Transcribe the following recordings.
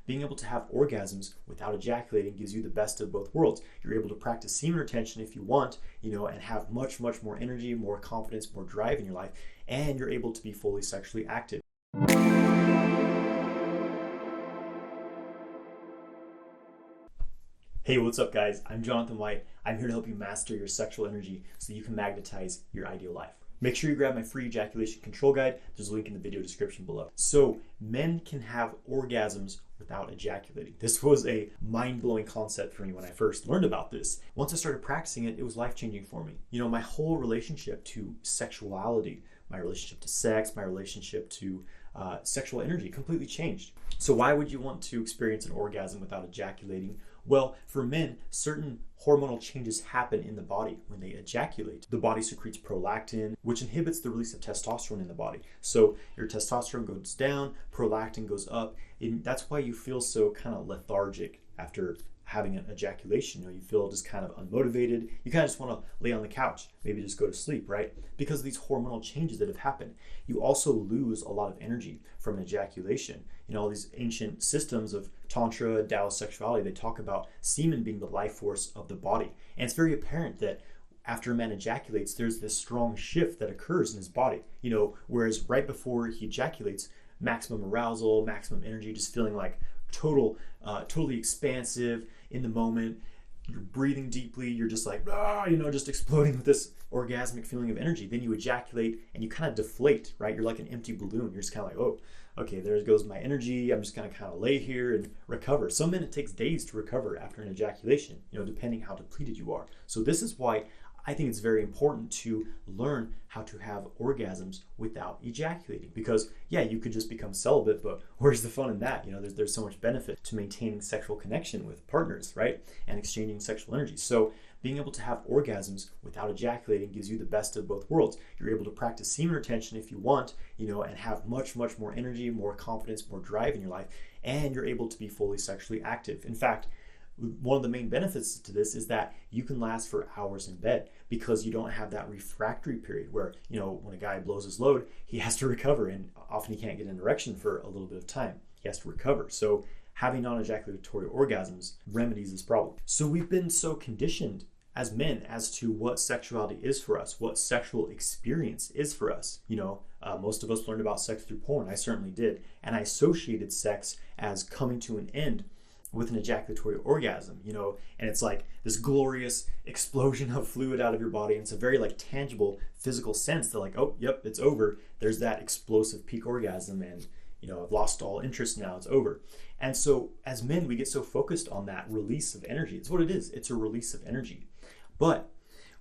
being able to have orgasms without ejaculating gives you the best of both worlds. You're able to practice semen retention if you want, and have much, much more energy, more confidence, more drive in your life, and you're able to be fully sexually active. Hey, what's up guys? I'm Jonathan White. I'm here to help you master your sexual energy so that you can magnetize your ideal life. Make sure you grab my free ejaculation control guide. There's a link in the video description below. So men can have orgasms without ejaculating. This was a mind-blowing concept for me when I first learned about this. Once I started practicing it, it was life-changing for me. My whole relationship to sexuality, my relationship to sex, my relationship to sexual energy completely changed. So why would you want to experience an orgasm without ejaculating? Well, for men, certain hormonal changes happen in the body when they ejaculate. The body secretes prolactin, which inhibits the release of testosterone in the body. So your testosterone goes down, prolactin goes up, and that's why you feel so kind of lethargic after having an ejaculation. You feel just kind of unmotivated. You kind of just want to lay on the couch, maybe just go to sleep, right? Because of these hormonal changes that have happened. You also lose a lot of energy from an ejaculation. All these ancient systems of Tantra, Taoist sexuality, they talk about semen being the life force of the body. And it's very apparent that after a man ejaculates, there's this strong shift that occurs in his body. Whereas right before he ejaculates, maximum arousal, maximum energy, just feeling like totally expansive in the moment. You're breathing deeply, you're just like, just exploding with this orgasmic feeling of energy. Then you ejaculate and you kind of deflate, right? You're like an empty balloon. You're just kind of like, oh, okay, there goes my energy. I'm just gonna kind of lay here and recover. Some men, it takes days to recover after an ejaculation, depending how depleted you are. So this is why I think it's very important to learn how to have orgasms without ejaculating, because you could just become celibate, but where's the fun in that? There's so much benefit to maintaining sexual connection with partners, right? And exchanging sexual energy. So being able to have orgasms without ejaculating gives you the best of both worlds. You're able to practice semen retention if you want, and have much, much more energy, more confidence, more drive in your life, and you're able to be fully sexually active. In fact, one of the main benefits to this is that you can last for hours in bed because you don't have that refractory period where, when a guy blows his load, he has to recover, and often he can't get an erection for a little bit of time. He has to recover. So having non-ejaculatory orgasms remedies this problem. So we've been so conditioned as men as to what sexuality is for us, what sexual experience is for us. Most of us learned about sex through porn. I certainly did. And I associated sex as coming to an end with an ejaculatory orgasm, and it's like this glorious explosion of fluid out of your body. And it's a very tangible physical sense that oh, yep, it's over. There's that explosive peak orgasm, and I've lost all interest now, it's over. And so as men, we get so focused on that release of energy. It's what it is. It's a release of energy. But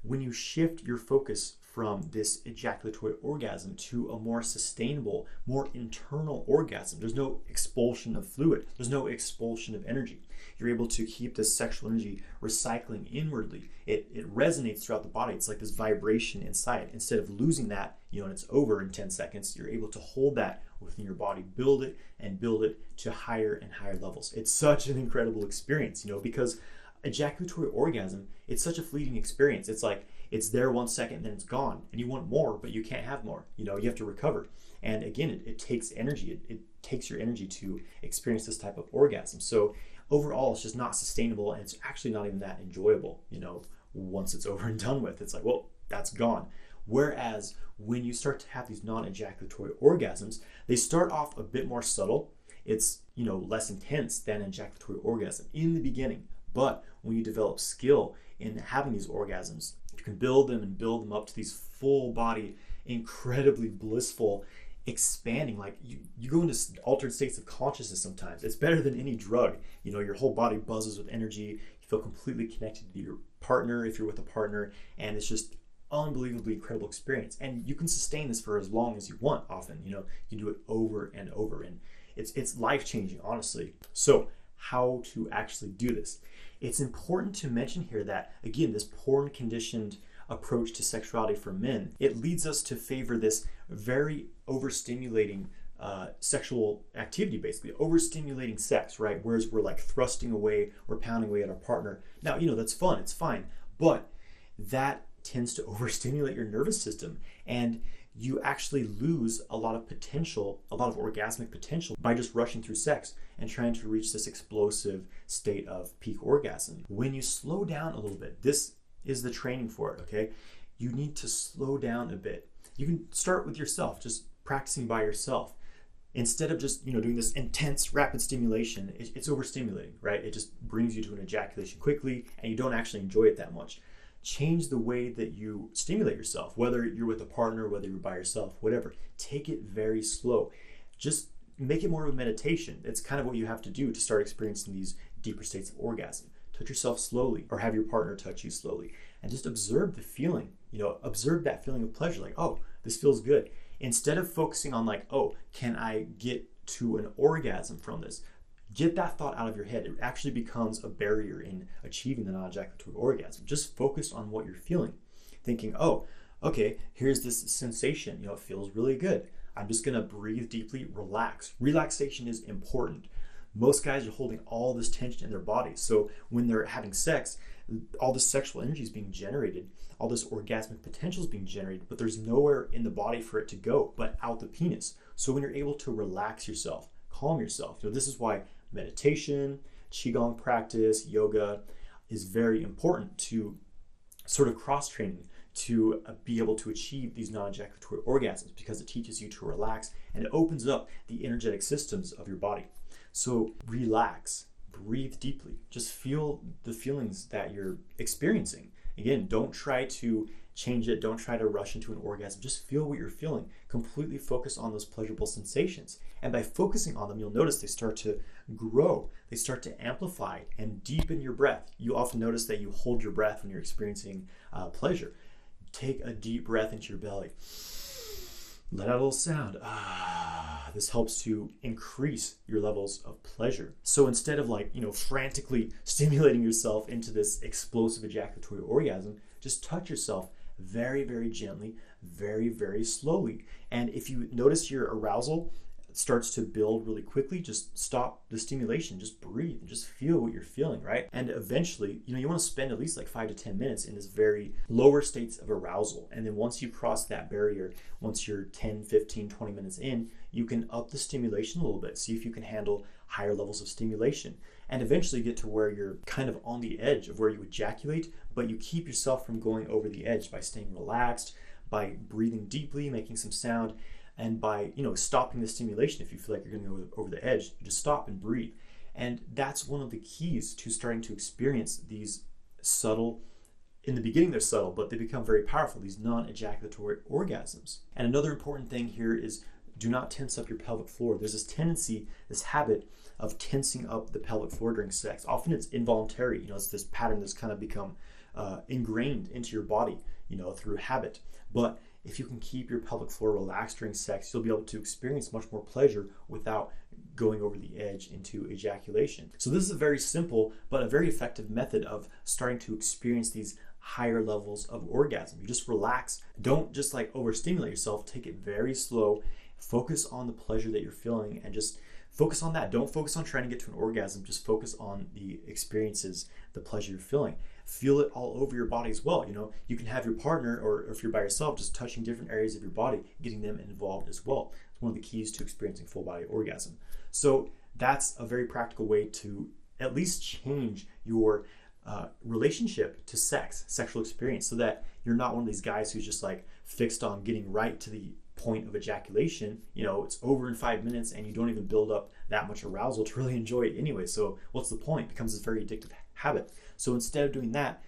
when you shift your focus from this ejaculatory orgasm to a more sustainable, more internal orgasm, there's no expulsion of fluid, there's no expulsion of energy. You're able to keep this sexual energy recycling inwardly. It resonates throughout the body. It's like this vibration inside. Instead of losing that, and it's over in 10 seconds, you're able to hold that within your body, build it and build it to higher and higher levels. It's such an incredible experience, because ejaculatory orgasm, it's such a fleeting experience. It's like it's there 1 second, then it's gone, and you want more, but you can't have more. You have to recover. And again, it takes energy. It takes your energy to experience this type of orgasm. So overall, it's just not sustainable, and it's actually not even that enjoyable. Once it's over and done with, it's like, well, that's gone. Whereas when you start to have these non-ejaculatory orgasms, they start off a bit more subtle. It's less intense than an ejaculatory orgasm in the beginning. But when you develop skill in having these orgasms, you can build them up to these full body, incredibly blissful, expanding, you go into altered states of consciousness sometimes. It's better than any drug. Your whole body buzzes with energy. You feel completely connected to your partner if you're with a partner, and it's just unbelievably incredible experience. And you can sustain this for as long as you want often. You can do it over and over, and it's life-changing, honestly. So how to actually do this? It's important to mention here that, again, this porn-conditioned approach to sexuality for men, it leads us to favor this very overstimulating sexual activity, basically overstimulating sex, right? Whereas we're thrusting away, we're pounding away at our partner. Now, that's fun, it's fine, but that tends to overstimulate your nervous system, and you actually lose a lot of potential, a lot of orgasmic potential by just rushing through sex and trying to reach this explosive state of peak orgasm. When you slow down a little bit, this is the training for it, okay? You need to slow down a bit. You can start with yourself, just practicing by yourself. Instead of just, doing this intense, rapid stimulation, it's overstimulating, right? It just brings you to an ejaculation quickly and you don't actually enjoy it that much. Change the way that you stimulate yourself, whether you're with a partner, whether you're by yourself, whatever. Take it very slow. Just make it more of a meditation. It's kind of what you have to do to start experiencing these deeper states of orgasm. Touch yourself slowly, or have your partner touch you slowly, and just observe the feeling. Observe that feeling of pleasure, like, oh, this feels good. Instead of focusing on like, oh, can I get to an orgasm from this? Get that thought out of your head. It actually becomes a barrier in achieving the non-ejaculatory orgasm. Just focus on what you're feeling. Thinking, oh, okay, here's this sensation. It feels really good. I'm just gonna breathe deeply, relax. Relaxation is important. Most guys are holding all this tension in their bodies. So when they're having sex, all this sexual energy is being generated, all this orgasmic potential is being generated, but there's nowhere in the body for it to go but out the penis. So when you're able to relax yourself, calm yourself, this is why meditation, qigong practice, yoga is very important to sort of cross-training to be able to achieve these non-ejaculatory orgasms, because it teaches you to relax and it opens up the energetic systems of your body. So relax, breathe deeply, just feel the feelings that you're experiencing. Again, don't try to change it. Don't try to rush into an orgasm. Just feel what you're feeling. Completely focus on those pleasurable sensations. And by focusing on them, you'll notice they start to grow. They start to amplify and deepen your breath. You often notice that you hold your breath when you're experiencing pleasure. Take a deep breath into your belly. Let out a little sound. This helps to increase your levels of pleasure. So instead of frantically stimulating yourself into this explosive ejaculatory orgasm, just touch yourself very, very gently, very, very slowly. And if you notice your arousal starts to build really quickly, just stop the stimulation, just breathe and just feel what you're feeling, right? And eventually, you want to spend at least 5 to 10 minutes in this very lower states of arousal. And then once you cross that barrier, once you're 10, 15, 20 minutes in, you can up the stimulation a little bit. See if you can handle higher levels of stimulation, and eventually get to where you're kind of on the edge of where you ejaculate, but you keep yourself from going over the edge by staying relaxed, by breathing deeply, making some sound, and by stopping the stimulation. If you feel like you're going to go over the edge, you just stop and breathe. And that's one of the keys to starting to experience these subtle, in the beginning they're subtle, but they become very powerful, these non-ejaculatory orgasms. And another important thing here is do not tense up your pelvic floor. There's this tendency, this habit of tensing up the pelvic floor during sex. Often it's involuntary. It's this pattern that's kind of become ingrained into your body, through habit. But if you can keep your pelvic floor relaxed during sex, you'll be able to experience much more pleasure without going over the edge into ejaculation. So this is a very simple but a very effective method of starting to experience these higher levels of orgasm. You just relax. Don't just overstimulate yourself. Take it very slow. Focus on the pleasure that you're feeling and just focus on that. Don't focus on trying to get to an orgasm. Just focus on the experiences, the pleasure you're feeling. Feel it all over your body as well. You can have your partner, or if you're by yourself, just touching different areas of your body, getting them involved as well. It's one of the keys to experiencing full body orgasm. So that's a very practical way to at least change your relationship to sex, sexual experience, so that you're not one of these guys who's just fixed on getting right to the point of ejaculation. It's over in 5 minutes and you don't even build up that much arousal to really enjoy it anyway. So what's the point? It becomes this very addictive habit. So instead of doing that,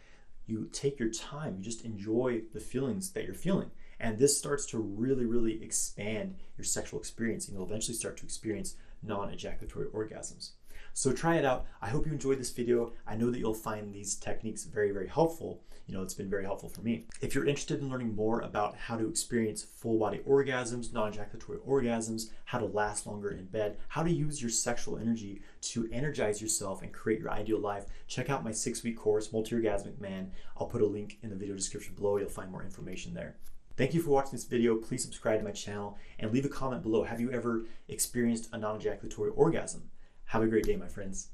you take your time, you just enjoy the feelings that you're feeling. And this starts to really, really expand your sexual experience, and you'll eventually start to experience non-ejaculatory orgasms. So try it out. I hope you enjoyed this video. I know that you'll find these techniques very, very helpful. It's been very helpful for me. If you're interested in learning more about how to experience full body orgasms, non-ejaculatory orgasms, how to last longer in bed, how to use your sexual energy to energize yourself and create your ideal life, check out my 6-week course, Multi-Orgasmic Man. I'll put a link in the video description below. You'll find more information there. Thank you for watching this video. Please subscribe to my channel and leave a comment below. Have you ever experienced a non-ejaculatory orgasm? Have a great day, my friends.